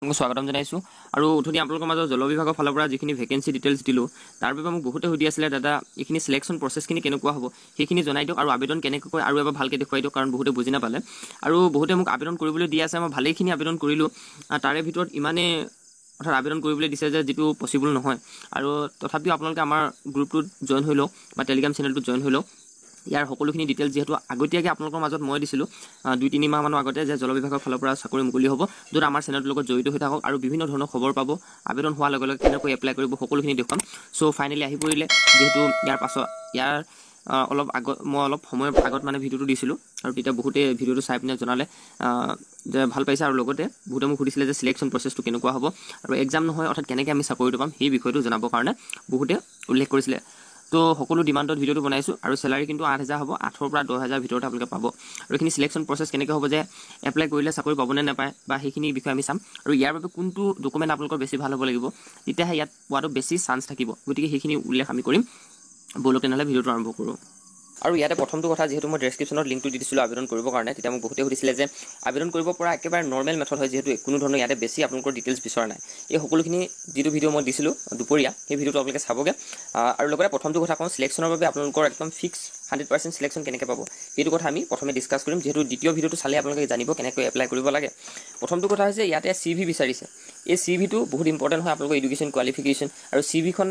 স্বাগতম জানাইছো আৰু উঠনি আপোনালোকৰ মাজত জল বিভাগৰ ফালৰ পৰা যিখিনি ভেকেন্সি ডিটেইলছ দিলো তাৰ বাবে মোক বহুতে সুধি আছিলে দাদা এইখিনি সিলেকশন প্ৰসেছখিনি কেনেকুৱা হ'ব সেইখিনি জনাই দিওক আৰু আবেদন কেনেকৈ আৰু এবাৰ ভালকৈ দেখুৱাই দিওক কাৰণ বহুতে বুজি নাপালে আৰু বহুতে মোক আবেদন কৰিবলৈ দি আছে মই ভালেখিনি আবেদন কৰিলো তাৰে ভিতৰত ইমানে অৰ্থাৎ আবেদন কৰিবলৈ দিছে যে যেটো পসিবল নহয় আৰু তথাপিও আপোনালোকে আমাৰ গ্ৰুপটোত জয়েন হৈ লওক বা টেলিগ্ৰাম চেনেলটোত জয়েন হৈ লওক ইয়াৰ সকলোখিনি ডিটেইলছ যেহেতু আগতীয়াকৈ আপোনালোকৰ মাজত মই দিছিলোঁ 2-3 মাহ মানৰ আগতে যে জল বিভাগৰ ফালৰ পৰা চাকৰি মুকলি হ'ব য'ত আমাৰ চেনেলটোৰ লগত জড়িত হৈ থাকক আৰু বিভিন্ন ধৰণৰ খবৰ পাব আবেদন হোৱাৰ লগে লগে কেনেকৈ এপ্লাই কৰিব সকলোখিনি দেখুৱাম সো ফাইনালি আহি পৰিলে যেহেতু ইয়াৰ অলপ আগত মই অলপ সময়ৰ আগত মানে ভিডিঅ'টো দিছিলোঁ আৰু তেতিয়া বহুতে ভিডিঅ'টো চাই পিনে জনালে যে ভাল পাইছে আৰু লগতে বহুতে মোক সুধিছিলে যে সিলেকশন প্ৰসেছটো কেনেকুৱা হ'ব আৰু এক্সাম নহয় অৰ্থাৎ কেনেকৈ আমি চাকৰিটো পাম সেই বিষয়টো জনাবৰ কাৰণে বহুতে উল্লেখ কৰিছিলে তো সকলো ডিমাণ্ডত ভিডিঅ'টো বনাইছো আৰু স্যালাৰি কিন্তু 8000 হ'ব 8ৰ পৰা 10000 ভিতৰত আপোনালোকে পাব আৰু এইখিনি সিলেকশন প্ৰসেছ কেনেকৈ হ'ব যে এপ্লাই কৰিলে চাকৰি পাবনে নাপায় বা সেইখিনি বিষয় আমি চাম আৰু ইয়াৰ বাবে কোনটো ডকুমেন্ট আপোনালোকৰ বেছি ভাল হ'ব লাগিব তেতিয়াহে ইয়াত পোৱাটো বেছি চান্স থাকিব গতিকে সেইখিনি উল্লেখ আমি কৰিম বলক তেনেহলে ভিডিঅ'টো আৰম্ভ কৰোঁ আৰু ইয়াতে প্ৰথমটো কথা যেহেতু মই ডেসক্ৰিপচনত লিংকটো দি দিছিলোঁ আবেদন কৰিবৰ কাৰণে তেতিয়া মোক বহুতে সুধিছিলে যে আবেদন কৰিব পৰা একেবাৰে নৰ্মেল মেথড হয় যেহেতু কোনো ধৰণৰ ইয়াতে বেছি আপোনালোকৰ ডিটেইলছ বিচৰা নাই এই সকলোখিনি যেটো ভিডিঅ' মই দিছিলোঁ দুপৰীয়া সেই ভিডিঅ'টো আপোনালোকে চাবগে আৰু লগতে প্ৰথমটো কথা কওঁ সিলেকশনৰ বাবে আপোনালোকৰ একদম ফিক্স 100% সিলেকশন কেনেকৈ পাব এইটো কথা আমি প্ৰথমে ডিসকাস কৰিম যেহেতু দ্বিতীয় ভিডিঅ'টো চালে আপোনালোকে জানিব কেনেকৈ এপ্লাই কৰিব লাগে প্ৰথমটো কথা হৈছে ইয়াতে সিভি বিচাৰিছে এই সিভিটো বহুত ইম্পৰ্টেন্ট হয় আপোনালোকৰ এডুকেশ্যন কোৱালিফিকেশ্যন আৰু সিভিখন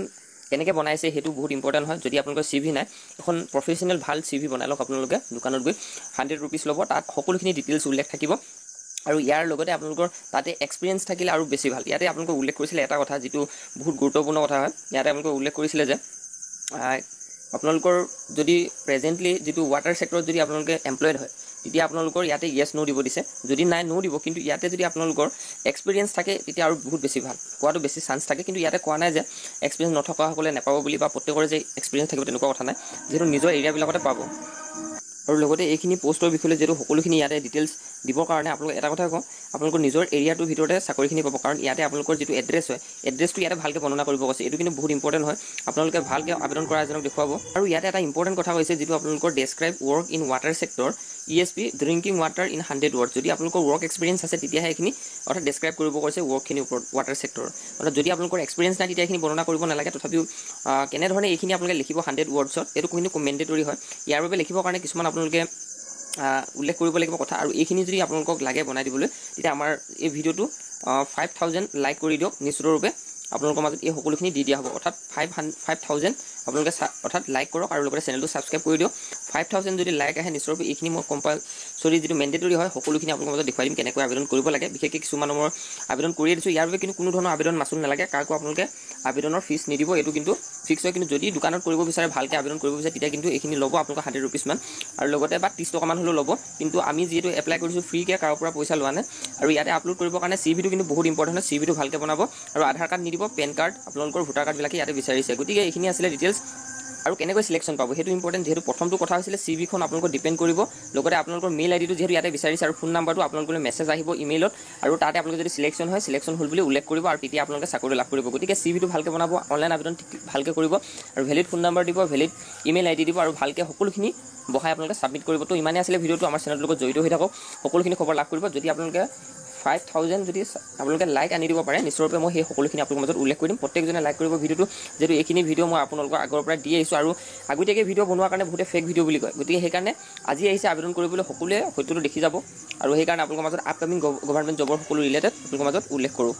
কেনেকৈ বনাইছে হেতু বহুত ইম্পৰ্টেন্ট হয় যদি আপোনালোকৰ সিভি নাই এখন প্ৰফেশনাল ভাল সিভি বনাই লওক আপোনালোকে দোকানত গৈ 100 रुपीस ল'ব তাত সকলোখিনি ডিটেইলছ উল্লেখ থাকিব আৰু ইয়াৰ লগতে আপোনালোকৰ তাতে এক্সপেৰিয়েন্স থাকিলে আৰু বেছি ভাল ইয়াতে আপোনালোকক উল্লেখ কৰিছিলে এটা কথা যেটো বহুত গুৰুত্বপূৰ্ণ কথা হয় ইয়াতে আপোনালোকক উল্লেখ কৰিছিলে যে আপোনালোকৰ যদি প্ৰেজেন্টলি যেটো ওয়াটাৰ সেক্টৰত যদি আপোনালোকে এমপ্লয়েড হয় তেতিয়া আপোনালোকৰ ইয়াতে ইয়েস নো দিব দিছে যদি নাই নো দিব কিন্তু ইয়াতে যদি আপোনালোকৰ এক্সপেৰিয়েন্স থাকে তেতিয়া আৰু বহুত বেছি ভাল কোৱাটো বেছি চান্স থাকে কিন্তু ইয়াতে কোৱা নাই যে এক্সপেৰিয়েন্স নথকা সকলে নেপাব বুলি বা প্ৰত্যেকৰে যে এক্সপেৰিয়েন্স থাকিব তেনেকুৱা কথা নাই যেটো নিজৰ এৰিয়া বিলাকতে পাব আৰু লগতে এইখিনি পোষ্টৰ বিষয়ে যেটো সকলোখিনি ইয়াতে ডিটেইলছ দিবৰ কাৰণে আপোনালোক এটা কথা কওঁ আপোনালোকৰ নিজৰ এৰিয়াটোৰ ভিতৰতে চাকৰিখিনি পাব কাৰণ ইয়াতে আপোনালোকৰ যেটো এড্ৰেছ হয় এড্ৰেছটো ইয়াতে ভালকৈ বৰ্ণনা কৰিব কৈছে এটো কিন্তু বহুত ইম্পৰ্টেন্ট হয় আপোনালোকে ভালকৈ আবেদন কৰা এজনক দেখুৱাব আৰু ইয়াতে এটা ইম্পৰ্টেন্ট কথা কৈছে যেটো আপোনালোকৰ describe work in water sector ESP drinking water in 100 words যদি আপোনালোকৰ ওয়াৰ্ক এক্সপেৰিয়েন্স আছে তেতিয়াহে এইখিনি অৰ্থাৎ ডেসক্ৰাইব কৰিব কৈছে ওয়াৰ্কখিনি ওপৰত ওয়াটাৰ সেক্টৰ অৰ্থাৎ যদি আপোনালোকৰ এক্সপেৰিয়েন্স নাই তেতিয়া এইখিনি বৰ্ণনা কৰিব নালাগে তথাপিও কেনে ধৰণে এইখিনি আপোনালোকে লিখিব 100 ওয়াৰ্ডছত এটো কিন্তু মেন্ডেটৰি হয় ইয়াৰ বাবে লিখিবৰ কাৰণে কিছুমান আপোনালোকে উল্লেখ কৰিব লাগিব কথা আৰু এইখিনি যদি আপোনালোকক লাগে বনাই দিবলৈ তেতিয়া আমাৰ এই ভিডিঅ'টো 5000 লাইক কৰি দিয়ক নিশ্চিতৰূপে আপোনালোকৰ মাজত এই সকলোখিনি দি দিয়া হ'ব অৰ্থাৎ 5000 আপোনালোকে অৰ্থাৎ লাইক কৰক আৰু লগতে চেনেলটো সাবস্ক্ৰাইব কৰি দিয়ক 5000 যদি লাইক আহে নিশ্চিতৰূপে এইখিনি মই কম্পালসৰি যেটো মেন্ডেটৰি হয় সকলোখিনি আপোনালোকৰ মাজত দেখুৱাই দিম কেনেকৈ আবেদন কৰিব লাগে বিশেষকৈ কিছুমান মই আবেদন কৰি দিছো ইয়াৰ বাবে কিন্তু কোনো ধৰণৰ আবেদন মাসুল নালাগে কাকো আপোনালোকে আবেদনৰ ফিস নিদিব এটো কিন্তু ফিক্স হয় কিন্তু যদি দোকানত কৰিব বিচাৰে ভালকৈ আবেদন কৰিব বিচাৰে তেতিয়া কিন্তু এইখিনি ল'ব আপোনালোকৰ 100 रुपीस মান আৰু লগতে বা 30 টকা মান হলো ল'ব কিন্তু আমি যেটো এপ্লাই কৰিছো ফ্ৰী কে কাৰো পৰা পইচা লোৱা নাই আৰু ইয়াতে আপলোড কৰিবৰ কাৰণে সিভিটো কিন্তু বহুত ইম্পৰ্টেন্ট হয় সিভিটো ভালকৈ বনাব আৰু আধাৰ কাৰ্ড নিদিব পেন কাৰ্ড আপোনালোকৰ ভোটাৰ কাৰ্ড বিলাকে ইয়াতে বিচাৰিছে গতিকে এইখিনি আছিল ডিটেইলছ আৰু কেনেকৈ সিলেকশন পাব হেতু ইম্পৰ্টেন্ট যেহেতু প্ৰথমটো কথা হৈছিল সিভি খন আপোনালোকৰ ডিপেন্ড কৰিব লগতে আপোনালোকৰ মেইল আইডিটো যেহেতু ইয়াতে বিচাৰিছে আৰু ফোন নাম্বাৰটো আপোনালোকলৈ মেছেজ আহিব ইমেইলত আৰু তাতে আপোনালোকে যদি সিলেকশন হয় সিলেকশন হল বুলি উল্লেখ কৰিব আৰু তেতিয়া আপোনালোকে চাকৰি লাভ কৰিব গতিকে সিভিটো ভালকৈ বনাব অনলাইন আবেদন ভালকৈ কৰিব আৰু ভ্যালিড ফোন নাম্বাৰ দিব ভ্যালিড ইমেইল আইডি দিব আৰু ভালকৈ সকলোখিনি বহাই আপোনালোকে সাবমিট কৰিব তো ইমানে আছিল ভিডিঅ'টো আমাৰ চেনেলৰ লগত জড়িত হৈ থাকক সকলোখিনি খবৰ লাভ কৰিব যদি আপোনালোকে 5000 যদি আপোনালোকে লাইক আনি দিব পাৰে নিশ্চয়ৰূপে মই সেই সকলোখিনি আপোনালোকৰ মাজত উল্লেখ কৰিম প্ৰত্যেকজনে লাইক কৰিব ভিডিঅ'টো যেটো এইখিনি ভিডিঅ' মই আপোনালোকৰ আগৰ পৰা দি আহিছো আৰু আগতীয়াকৈ ভিডিঅ' বনোৱাৰ কাৰণে বহুতে ফেক ভিডিঅ' বুলি কয় গতিকে সেই কাৰণে আজি আহিছে আবেদন কৰিবলৈ সকলোৱে হয়তো দেখি যাব আৰু সেই কাৰণে আপোনালোকৰ মাজত আপকামিং গভৰ্ণমেণ্ট জবৰ সকলো ৰিলেটেড আপোনালোকৰ মাজত উল্লেখ কৰোঁ